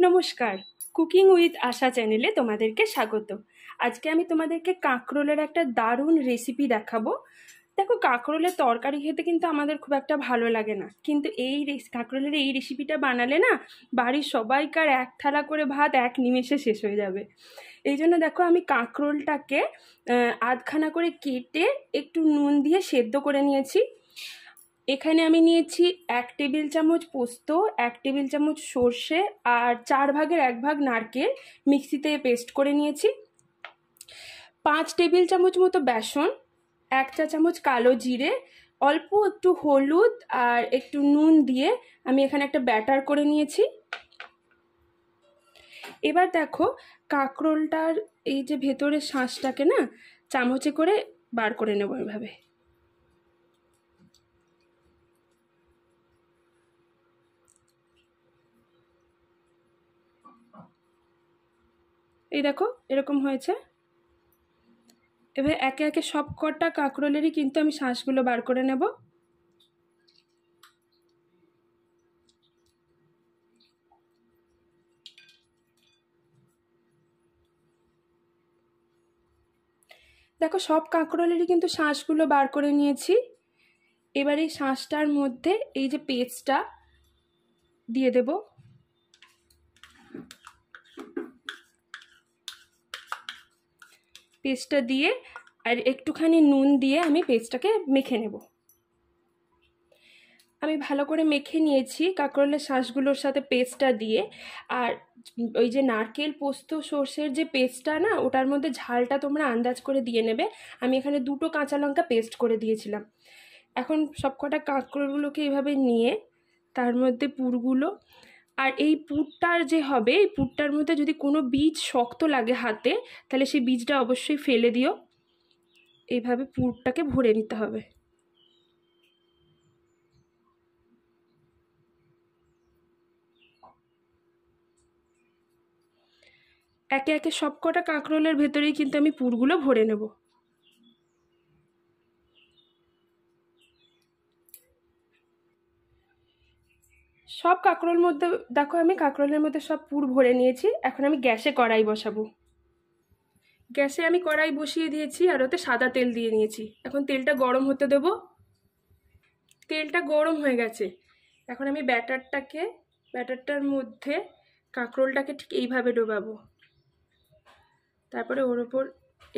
নমস্কার, cooking with আশা চ্যানেলে তোমাদেরকে স্বাগত। আজকে আমি তোমাদেরকে কাঁকরোলের একটা দারুণ রেসিপি দেখাবো। দেখো, কাঁকরোলের তরকারি খেতে কিন্তু আমাদের খুব একটা ভালো লাগে না, কিন্তু কাঁকরোলের এই রেসিপিটা বানালে না বাড়ির সবাইকার এক থালা করে ভাত এক নিমেষে শেষ হয়ে যাবে। এই জন্য দেখো, আমি কাঁকরোলটাকে আধখানা করে কেটে একটু নুন দিয়ে সেদ্ধ করে নিয়েছি। এখানে আমি নিয়েছি 1 টেবিল চামচ পোস্ত, 1 টেবিল চামচ সর্ষে আর 4 ভাগের 1 ভাগ নারকেল মিক্সিতে পেস্ট করে নিয়েছি। 5 টেবিল চামচ মতো বেসন, 1 চা চামচ কালো জিরে, অল্প একটু হলুদ আর একটু নুন দিয়ে আমি এখানে একটা ব্যাটার করে নিয়েছি। এবার দেখো, কাঁকরোলটার এই যে ভেতরের শাঁসটাকে না চামচে করে বার করে নেব এভাবে। এই দেখো, এরকম হয়েছে। এবার একে একে সব কটা কাঁকরোলেরই কিন্তু আমি শাঁসগুলো বার করে নেব। দেখো, সব কাঁকরোলেরই কিন্তু শাঁসগুলো বার করে নিয়েছি। এবার এই শাঁসটার মধ্যে এই যে পেস্টটা দিয়ে দেব। পেস্টটা দিয়ে আর একটুখানি নুন দিয়ে আমি পেস্টটাকে মেখে নেব। আমি ভালো করে মেখে নিয়েছি কাঁকরোলের শাঁসগুলোর সাথে পেস্টটা দিয়ে। আর ওই যে নারকেল পোস্ত সর্ষের যে পেস্টটা না, ওটার মধ্যে ঝালটা তোমরা আন্দাজ করে দিয়ে নেবে। আমি এখানে 2টো কাঁচা লঙ্কা পেস্ট করে দিয়েছিলাম। এখন সবকটা কাঁকরোলগুলোকে এইভাবে নিয়ে তার মধ্যে পুরগুলো, আর এই পুরটার যে হবে, এই পুরটার মধ্যে যদি কোনো বীজ শক্ত লাগে হাতে, তাহলে সেই বীজটা অবশ্যই ফেলে দিও। এইভাবে পুরটাকে ভরে নিতে হবে। একে একে সবকটা কাঁকরোলের ভেতরেই কিন্তু আমি পুরগুলো ভরে নেব। সব কাঁকরোল মধ্যে দেখো, আমি কাঁকরোলের মধ্যে সব পুর ভরে নিয়েছি। এখন আমি গ্যাসে কড়াই বসাবো। গ্যাসে আমি কড়াই বসিয়ে দিয়েছি আর ওতে সাদা তেল দিয়ে নিয়েছি। এখন তেলটা গরম হতে দেব। তেলটা গরম হয়ে গেছে। এখন আমি ব্যাটারটার মধ্যে কাঁকরোলটাকে ঠিক এইভাবে ডোবাবো। তারপরে ওর ওপর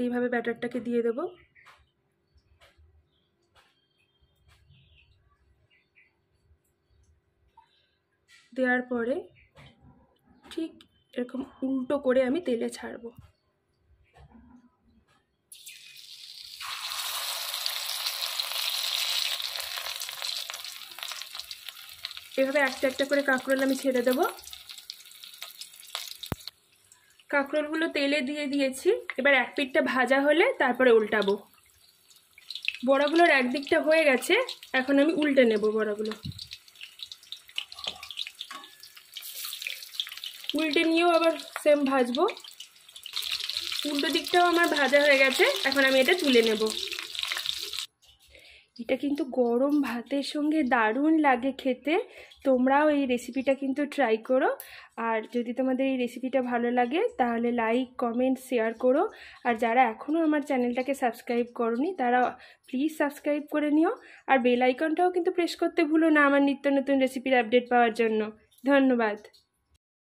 এইভাবে ব্যাটারটাকে দিয়ে দেব। দেওয়ার পরে ঠিক এরকম উল্টো করে আমি তেলে ছাড়বো। এভাবে একটা একটা করে কাঁকরোল আমি ছেড়ে দেব। কাঁকরোলগুলো তেলে দিয়ে দিয়েছি। এবার এক পিঠটা ভাজা হলে তারপরে উল্টাবো। বড়াগুলোর একদিকটা হয়ে গেছে, এখন আমি উল্টে নেব বড়াগুলো। উল্টে নিয়েও আবার সেম ভাজবো। উল্টো দিকটাও আমার ভাজা হয়ে গেছে, এখন আমি এটা তুলে নেব। এটা কিন্তু গরম ভাতের সঙ্গে দারুণ লাগে খেতে। তোমরাও এই রেসিপিটা কিন্তু ট্রাই করো। আর যদি তোমাদের এই রেসিপিটা ভালো লাগে তাহলে লাইক কমেন্ট শেয়ার করো। আর যারা এখনও আমার চ্যানেলটাকে সাবস্ক্রাইব করোনি তারা প্লিজ সাবস্ক্রাইব করে নিও। আর বেল আইকনটাও কিন্তু প্রেস করতে ভুলো না আমার নিত্য নতুন রেসিপির আপডেট পাওয়ার জন্য। ধন্যবাদ।